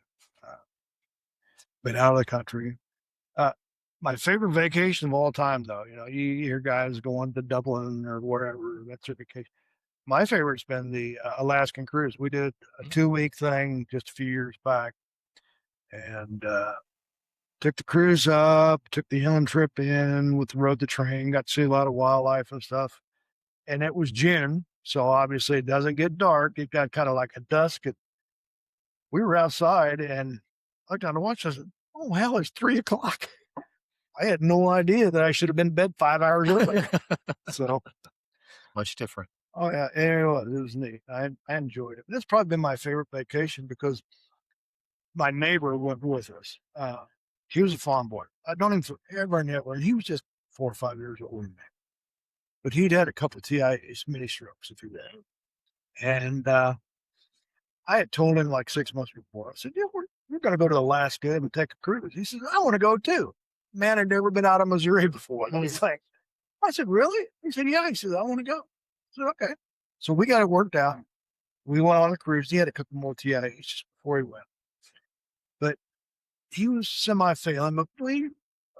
been out of the country. My favorite vacation of all time, though, you hear guys going to Dublin or wherever. That's their vacation. My favorite's been the Alaskan cruise. We did a 2-week thing just a few years back, and took the cruise up, took the inland trip in rode the train, got to see a lot of wildlife and stuff. And it was June, so obviously it doesn't get dark. It got kind of like a dusk. We were outside and I looked down to watch. I said, "Oh hell, it's 3:00." I had no idea that I should have been in bed 5 hours earlier. So Much different. oh yeah, it was neat. I enjoyed it. It's probably been my favorite vacation because my neighbor went with us. He was a farm boy. I don't even ever know. He was just 4 or 5 years older than me. But he'd had a couple of TIAs, mini strokes, if you will. And I had told him like 6 months before, I said, "Yeah, we're going to go to Alaska and take a cruise." He said, "I want to go too." Man, I'd never been out of Missouri before. And he's like, I said, "Really?" He said, "Yeah." He said, "I want to go." I said, "Okay." So we got it worked out. We went on a cruise. He had a couple more TIAs before he went. But he was semi-failing, but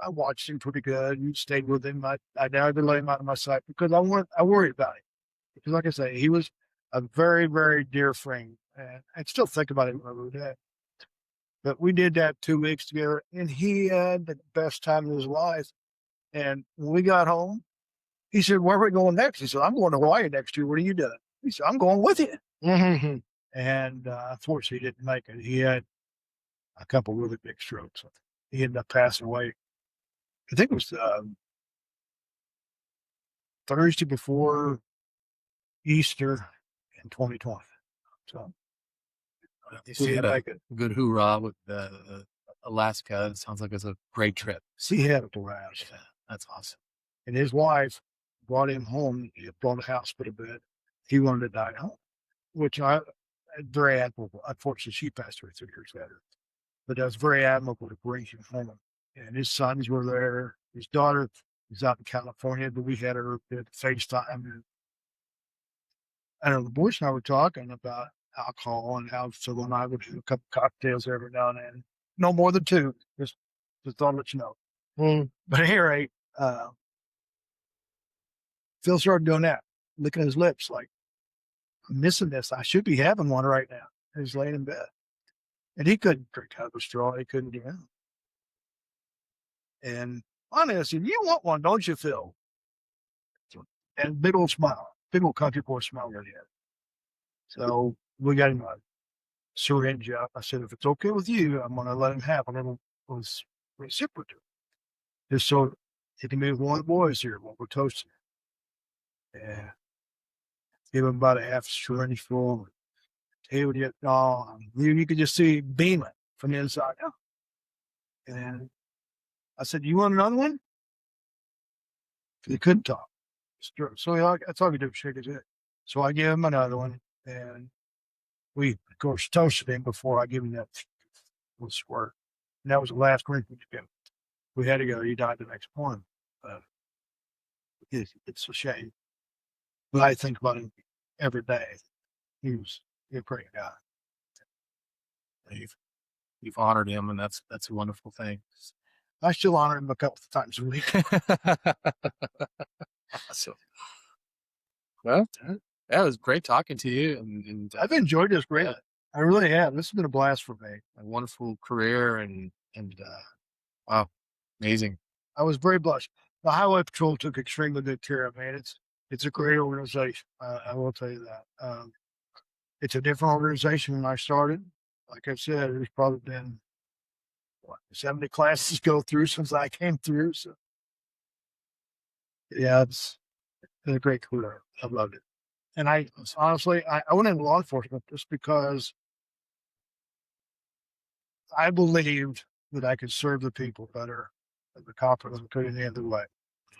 I watched him pretty good and stayed with him. I never let him out of my sight because I worried about him. Because like I say, he was a very, very dear friend. And I still think about him every day. But we did that 2 weeks together, and he had the best time of his life. And when we got home, he said, "Where are we going next?" He said, "I'm going to Hawaii next year. What are you doing?" He said, "I'm going with you." And unfortunately, he didn't make it. He had a couple really big strokes. He ended up passing away. I think it was Thursday before Easter in 2020. So He had a good hoorah with Alaska. It sounds like it's a great trip. he had a blast. Yeah, that's awesome. And his wife brought him home. He brought a house for a bit. He wanted to die at home, which I very admirable. Unfortunately, she passed away 3 years later. But that was very admirable to bring him home. And his sons were there. His daughter is out in California, but we had her at FaceTime. And I know the boys and I were talking about alcohol and how Phil and I would do a couple cocktails every now and then. No more than 2. Just thought I'd let you know. But at any rate, Phil started doing that, licking his lips like, "I'm missing this. I should be having one right now." And he's laying in bed. And he couldn't drink out of a straw. He couldn't do that. And finally I said, "You want one, don't you, Phil?" And big old smile, big old country boy smile right here. So we got him a syringe out. I said, "If it's okay with you, I'm going to let him have a little reciprocator. Just so he can be with one of the boys here while we're toasting." Yeah. Give him about a half syringe full. He would get, you could just see beaming from the inside. And I said, "You want another one?" He couldn't talk. So that's all he did was shake his head. So I gave him another one, and we, of course, toasted him before I gave him that little squirt. And that was the last drink we took him. We had to go. He died the next morning. It's a shame. But I think about him every day. He was a great guy. You've honored him, and that's a wonderful thing. I still honor him a couple of times a week. So, well, that was great talking to you, and I've enjoyed this greatly. I really have. This has been a blast for me. a wonderful career, and wow, amazing. I was very blessed. The Highway Patrol took extremely good care of me. It's a great organization. I will tell you that. It's a different organization when I started. like I said, there's probably been 70 classes go through since I came through. So yeah, it's been a great career. I loved it. And I honestly, I went into law enforcement just because I believed that I could serve the people better than the cop was could any other way.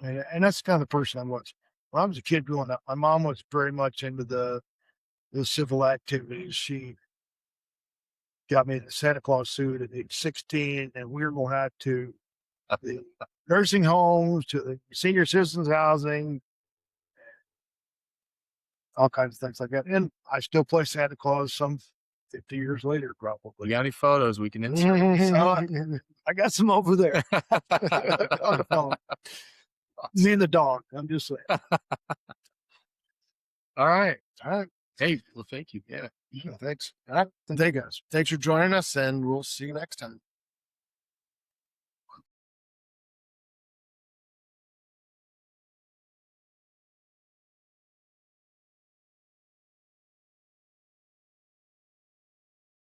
And that's the kind of person I was. When I was a kid growing up, my mom was very much into the civil activities. She got me the Santa Claus suit at age 16, and we were going out to the nursing homes, to the senior citizens housing, all kinds of things like that. And I still play Santa Claus some 50 years later, We probably. got any photos we can insert? So I got some over there on the phone. Me and the dog. I'm just saying. All right. All right. Hey, well, thank you. Yeah. Thanks. All right. Thank you guys. Thanks for joining us, and we'll see you next time.